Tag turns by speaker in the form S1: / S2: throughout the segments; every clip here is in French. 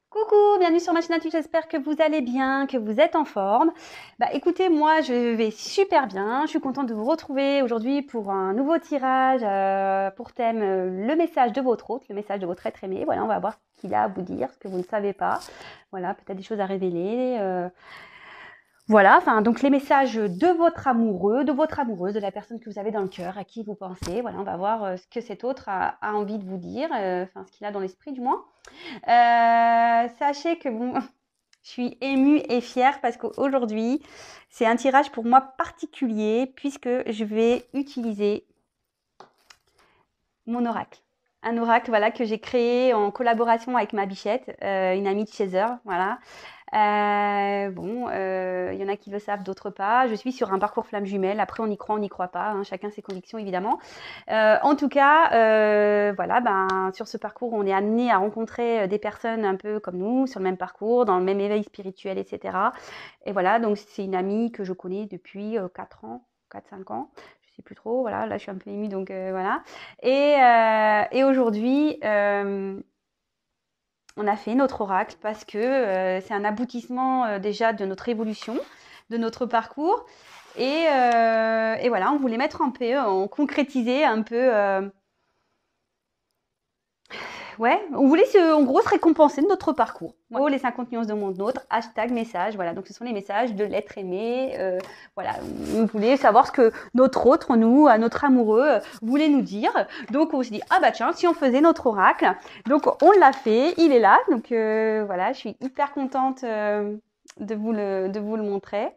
S1: Coucou, bienvenue sur ma chaîne YouTube, j'espère que vous allez bien, que vous êtes en forme. Bah écoutez, moi je vais super bien, je suis contente de vous retrouver aujourd'hui pour un nouveau tirage pour thème le message de votre hôte, le message de votre être aimé. Voilà, on va voir ce qu'il a à vous dire, ce que vous ne savez pas. Voilà, peut-être des choses à révéler. Voilà, enfin donc les messages de votre amoureux, de votre amoureuse, de la personne que vous avez dans le cœur, à qui vous pensez. Voilà, on va voir ce que cet autre a envie de vous dire, enfin ce qu'il a dans l'esprit du moins. Sachez que bon, je suis émue et fière parce qu'aujourd'hui, c'est un tirage pour moi particulier puisque je vais utiliser mon oracle. Un oracle voilà, que j'ai créé en collaboration avec ma bichette, une amie de chez eux. Voilà. Il y en a qui le savent, d'autres pas. Je suis sur un parcours flamme jumelle. Après, on y croit, on n'y croit pas. Hein, chacun ses convictions, évidemment. En tout cas, voilà, sur ce parcours, on est amené à rencontrer des personnes un peu comme nous, sur le même parcours, dans le même éveil spirituel, etc. Et voilà, donc c'est une amie que je connais depuis 4 ans, 4-5 ans. Je sais plus trop. Voilà, là, je suis un peu émue, donc voilà. Et aujourd'hui, on a fait notre oracle parce que c'est un aboutissement déjà de notre évolution, de notre parcours. Et voilà, on voulait mettre un peu, on concrétisait un peu. Ouais, on voulait en gros se récompenser de notre parcours. Ouais. Oh, les 50 nuances de mon autre, hashtag message. Voilà, donc ce sont les messages de l'être aimé. Voilà, on voulait savoir ce que notre autre, nous, notre amoureux, voulait nous dire. Donc on s'est dit, ah bah tiens, si on faisait notre oracle. Donc on l'a fait, il est là. Donc voilà, je suis hyper contente de vous le montrer.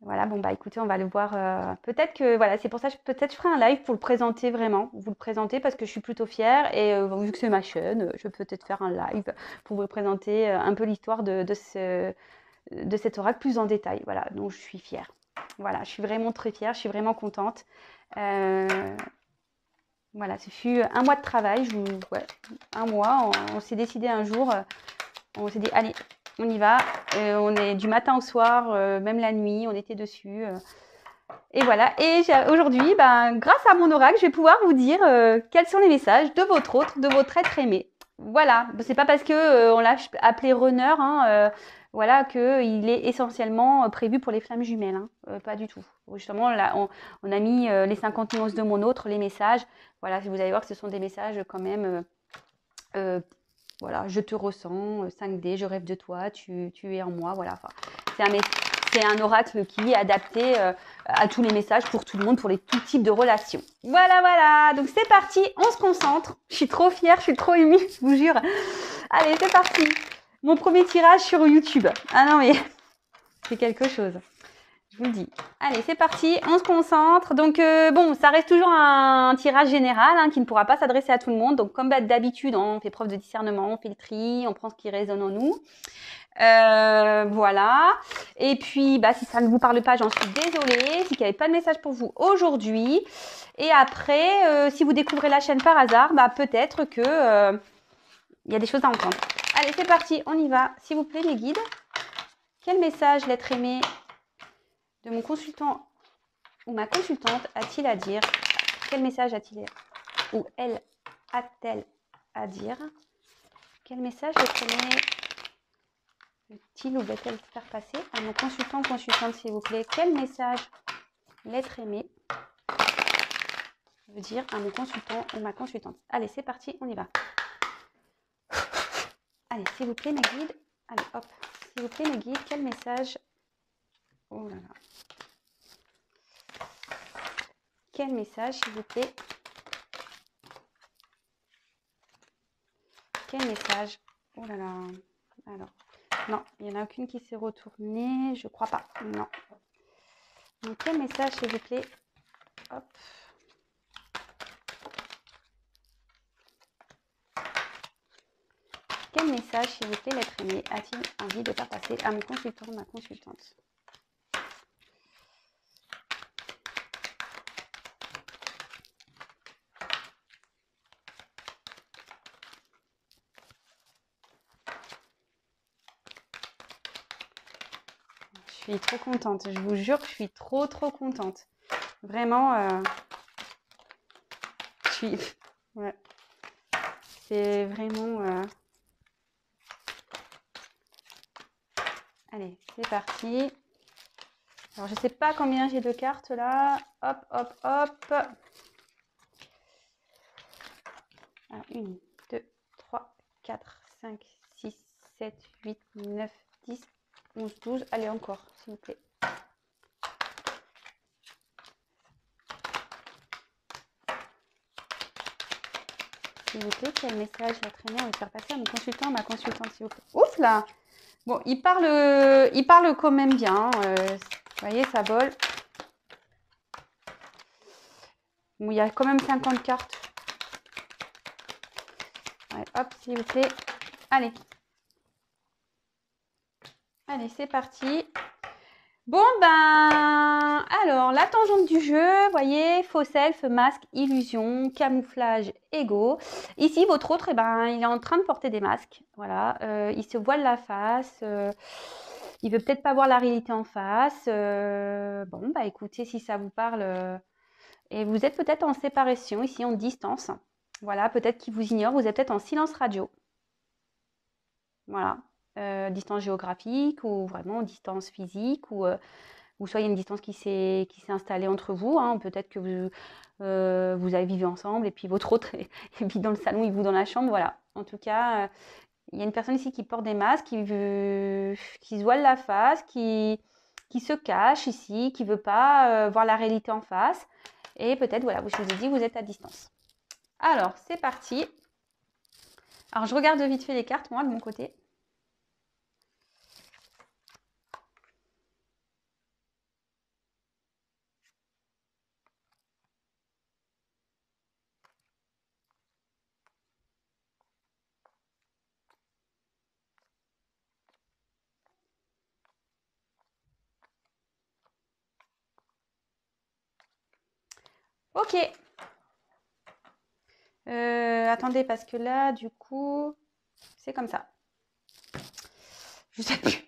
S1: Voilà, bon bah écoutez, on va le voir. Peut-être que voilà, c'est pour ça que peut-être je ferai un live pour le présenter vraiment, vous le présenter parce que je suis plutôt fière et vu que c'est ma chaîne, je peux peut-être faire un live pour vous présenter un peu l'histoire de cet oracle plus en détail. Voilà, donc je suis fière. Voilà, je suis vraiment très fière, je suis vraiment contente. Euh, voilà, ce fut un mois de travail, ouais, un mois. On s'est décidé un jour, on s'est dit allez, on y va. On est du matin au soir, même la nuit, on était dessus. Et voilà. Et aujourd'hui, grâce à mon oracle, je vais pouvoir vous dire quels sont les messages de votre autre, de votre être aimé. Voilà. C'est pas parce que on l'a appelé runner, hein, voilà, qu'il est essentiellement prévu pour les flammes jumelles. Hein. Pas du tout. Justement, là, on a mis les 50 nuances de mon autre, les messages. Voilà, vous allez voir que ce sont des messages quand même. Voilà, je te ressens, 5D, je rêve de toi, tu es en moi. Voilà. Enfin, c'est un oracle qui est adapté à tous les messages pour tout le monde, pour les tout types de relations. Voilà, voilà. Donc c'est parti, on se concentre. Je suis trop fière, je suis trop émue, je vous jure. Allez, c'est parti. Mon premier tirage sur YouTube. Ah non, mais c'est quelque chose. Je vous le dis. Allez, c'est parti, on se concentre. Donc, bon, ça reste toujours un tirage général hein, qui ne pourra pas s'adresser à tout le monde. Donc, comme d'habitude, on fait preuve de discernement, on fait le tri, on prend ce qui résonne en nous. Voilà. Et puis, si ça ne vous parle pas, j'en suis désolée. C'est qu'il n'y avait pas de message pour vous aujourd'hui. Et après, si vous découvrez la chaîne par hasard, peut-être que il y a des choses à entendre. Allez, c'est parti, on y va. S'il vous plaît, mes guides. Quel message l'être aimé de mon consultant ou ma consultante a-t-il à dire? Quel message a-t-il ou elle a-t-elle à dire? Quel message l'être aimé veut-il ou va-t-elle faire passer à mon consultant ou consultante, s'il vous plaît? Quel message l'être aimé veut dire à mon consultant ou ma consultante? Allez, c'est parti, on y va. Allez, s'il vous plaît, mes guides. Allez, hop. S'il vous plaît, mes guides, quel message... Oh là là. Quel message, s'il vous plaît? Quel message? Oh là là. Alors, non, il n'y en a aucune qui s'est retournée. Je crois pas. Non. Donc, quel message, s'il vous plaît? Hop. Quel message, s'il vous plaît, l'être aimé a-t-il envie de faire passer à mon consultant ou ma consultante? Je suis trop contente. Je vous jure que je suis trop contente. Vraiment, je suis... Ouais. C'est vraiment... Allez, c'est parti. Alors, je ne sais pas combien j'ai de cartes là. Hop, hop, hop. Alors, 1, 2, 3, 4, 5, 6, 7, 8, 9, 10, 11, 12. Allez, encore, s'il vous plaît. S'il vous plaît, quel message va traîner? On va le faire passer à mon consultant, ma consultante, s'il vous plaît. Ouf là! Bon, il parle quand même bien. Vous voyez, ça vole. Bon, il y a quand même 50 cartes. Ouais, hop, s'il vous plaît. Allez. Allez, c'est parti. Bon, ben, alors, la tangente du jeu, voyez, faux self, masque, illusion, camouflage, ego. Ici, votre autre, eh ben, il est en train de porter des masques. Voilà, il se voile la face. Il veut peut-être pas voir la réalité en face. Bon, bah écoutez, si ça vous parle, et vous êtes peut-être en séparation, ici en distance. Voilà, peut-être qu'il vous ignore, vous êtes peut-être en silence radio. Voilà, distance géographique ou vraiment distance physique ou soit il y a une distance qui s'est installée entre vous. Hein. Peut-être que vous avez vécu ensemble et puis votre autre vit dans le salon et vous dans la chambre. Voilà. En tout cas, il y a une personne ici qui porte des masques, qui se voile la face, qui se cache ici, qui ne veut pas voir la réalité en face. Et peut-être, voilà, je vous ai dit, vous êtes à distance. Alors, c'est parti. Alors, je regarde vite fait les cartes, moi, de mon côté. Ok. Attendez, parce que là, du coup, c'est comme ça. Je sais plus.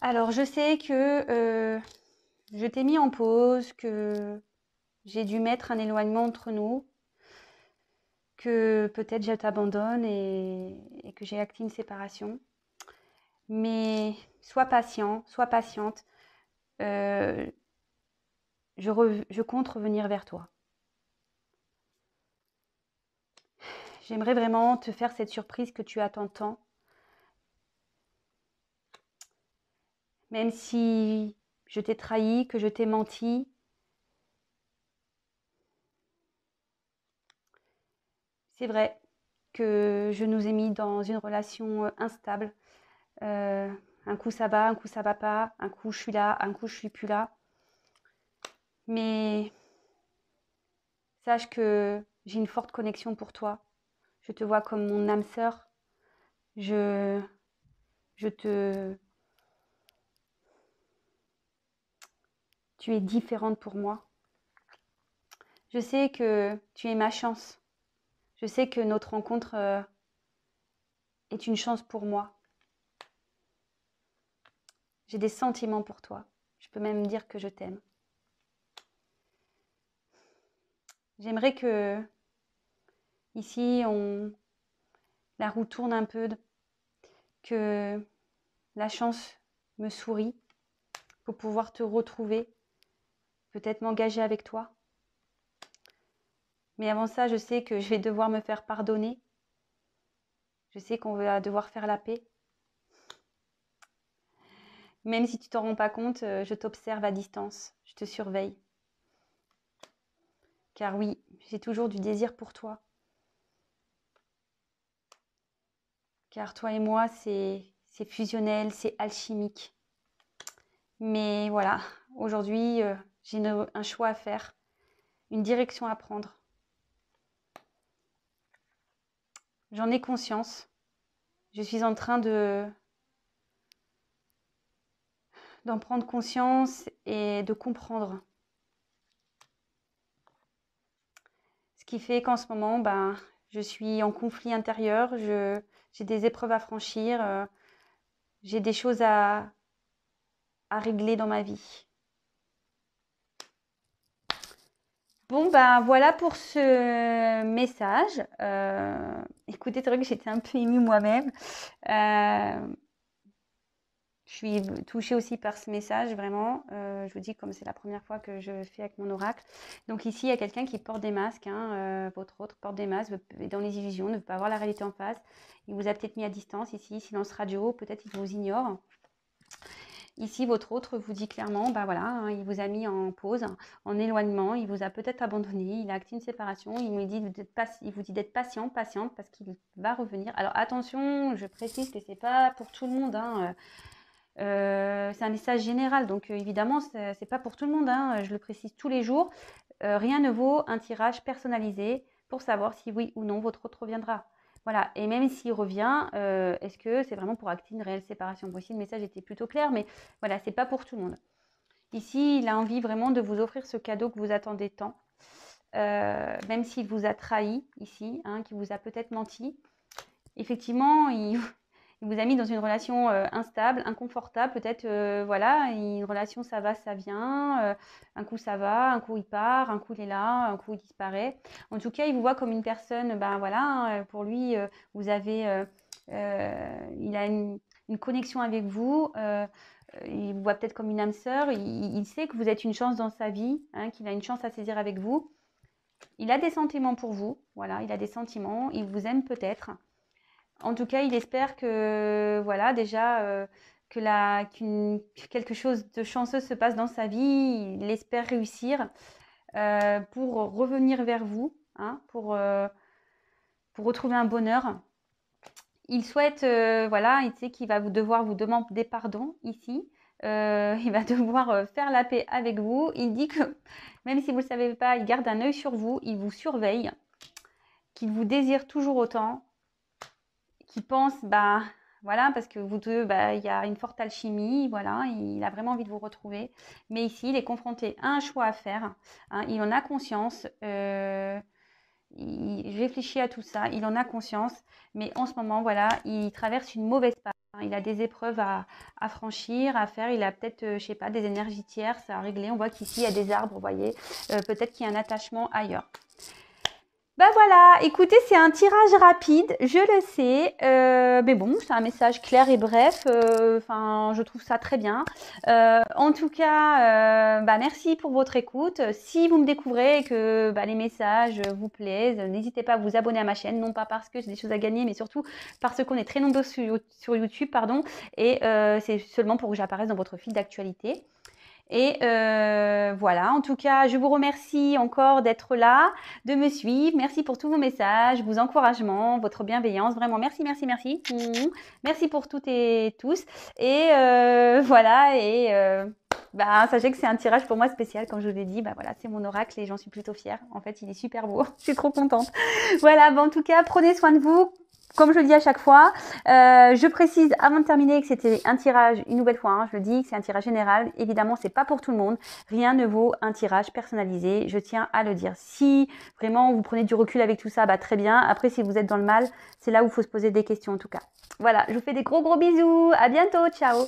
S1: Alors, je sais que je t'ai mis en pause, que j'ai dû mettre un éloignement entre nous, que peut-être je t'abandonne et que j'ai acté une séparation. Mais sois patient, sois patiente. Je compte revenir vers toi. J'aimerais vraiment te faire cette surprise que tu attends tant. Même si je t'ai trahi, que je t'ai menti, c'est vrai que je nous ai mis dans une relation instable. Un coup ça va pas, un coup je suis là, un coup je suis plus là. Mais sache que j'ai une forte connexion pour toi. Je te vois comme mon âme sœur. Je te... Tu es différente pour moi. Je sais que tu es ma chance. Je sais que notre rencontre est une chance pour moi. J'ai des sentiments pour toi. Je peux même dire que je t'aime. J'aimerais que ici la roue tourne un peu, que la chance me sourit pour pouvoir te retrouver, peut-être m'engager avec toi. Mais avant ça, je sais que je vais devoir me faire pardonner. Je sais qu'on va devoir faire la paix. Même si tu t'en rends pas compte, je t'observe à distance, je te surveille. Car oui, j'ai toujours du désir pour toi. Car toi et moi, c'est fusionnel, c'est alchimique. Mais voilà, aujourd'hui, j'ai un choix à faire, une direction à prendre. J'en ai conscience. Je suis en train d'en prendre conscience et de comprendre. Ce qui fait qu'en ce moment, ben, je suis en conflit intérieur, j'ai des épreuves à franchir, j'ai des choses à régler dans ma vie. Bon, ben voilà pour ce message. Écoutez, c'est vrai que j'étais un peu émue moi-même. Je suis touchée aussi par ce message, vraiment. Je vous dis, comme c'est la première fois que je fais avec mon oracle. Donc ici, il y a quelqu'un qui porte des masques. Hein, votre autre porte des masques, est dans les illusions, ne veut pas voir la réalité en face. Il vous a peut-être mis à distance ici, silence radio. Peut-être il vous ignore. Ici, votre autre vous dit clairement, bah voilà, hein, il vous a mis en pause, en éloignement, il vous a peut-être abandonné, il a acté une séparation, il vous dit d'être patient, patiente, parce qu'il va revenir. Alors attention, je précise que c'est pas pour tout le monde, hein, c'est un message général, donc évidemment, c'est pas pour tout le monde, hein, je le précise tous les jours. Rien ne vaut un tirage personnalisé pour savoir si oui ou non votre autre reviendra. Voilà, et même s'il revient, est-ce que c'est vraiment pour acter une réelle séparation? Bon, ici, le message était plutôt clair, mais voilà, c'est pas pour tout le monde. Ici, il a envie vraiment de vous offrir ce cadeau que vous attendez tant, même s'il vous a trahi ici, hein, qu'il vous a peut-être menti. Effectivement, il vous a mis dans une relation instable, inconfortable, peut-être, voilà, une relation ça va, ça vient, un coup ça va, un coup il part, un coup il est là, un coup il disparaît. En tout cas, il vous voit comme une personne, ben voilà, hein, pour lui, vous avez, il a une connexion avec vous, il vous voit peut-être comme une âme sœur, il sait que vous êtes une chance dans sa vie, hein, qu'il a une chance à saisir avec vous. Il a des sentiments pour vous, voilà, il a des sentiments, il vous aime peut-être. En tout cas, il espère que, voilà, déjà, que quelque chose de chanceux se passe dans sa vie. Il espère réussir pour revenir vers vous, hein, pour retrouver un bonheur. Il souhaite, voilà, il sait qu'il va devoir vous demander pardon ici. Il va devoir faire la paix avec vous. Il dit que, même si vous ne le savez pas, il garde un œil sur vous, il vous surveille, qu'il vous désire toujours autant, qui pense, bah voilà, parce que vous deux, bah, il y a une forte alchimie, voilà, il a vraiment envie de vous retrouver. Mais ici, il est confronté à un choix à faire, hein, il en a conscience, il réfléchit à tout ça, il en a conscience, mais en ce moment, voilà, il traverse une mauvaise passe. Hein, il a des épreuves à franchir, à faire, il a peut-être, je sais pas, des énergies tierces à régler. On voit qu'ici, il y a des arbres, vous voyez, peut-être qu'il y a un attachement ailleurs. Bah voilà, écoutez, c'est un tirage rapide, je le sais, mais bon, c'est un message clair et bref, enfin, je trouve ça très bien. En tout cas, bah, merci pour votre écoute. Si vous me découvrez et que bah, les messages vous plaisent, n'hésitez pas à vous abonner à ma chaîne, non pas parce que j'ai des choses à gagner, mais surtout parce qu'on est très nombreux sur YouTube, pardon, et c'est seulement pour que j'apparaisse dans votre fil d'actualité. Et voilà, en tout cas, je vous remercie encore d'être là, de me suivre. Merci pour tous vos messages, vos encouragements, votre bienveillance. Vraiment, merci, merci, merci. Merci pour toutes et tous. Et voilà, et bah, sachez que c'est un tirage pour moi spécial, comme je vous l'ai dit. Bah voilà, c'est mon oracle et j'en suis plutôt fière. En fait, il est super beau. Je suis trop contente. Voilà, bah, en tout cas, prenez soin de vous. Comme je le dis à chaque fois, je précise avant de terminer que c'était un tirage, une nouvelle fois, hein, je le dis, que c'est un tirage général. Évidemment, c'est pas pour tout le monde. Rien ne vaut un tirage personnalisé. Je tiens à le dire. Si vraiment vous prenez du recul avec tout ça, bah très bien. Après, si vous êtes dans le mal, c'est là où il faut se poser des questions en tout cas. Voilà, je vous fais des gros bisous. À bientôt. Ciao.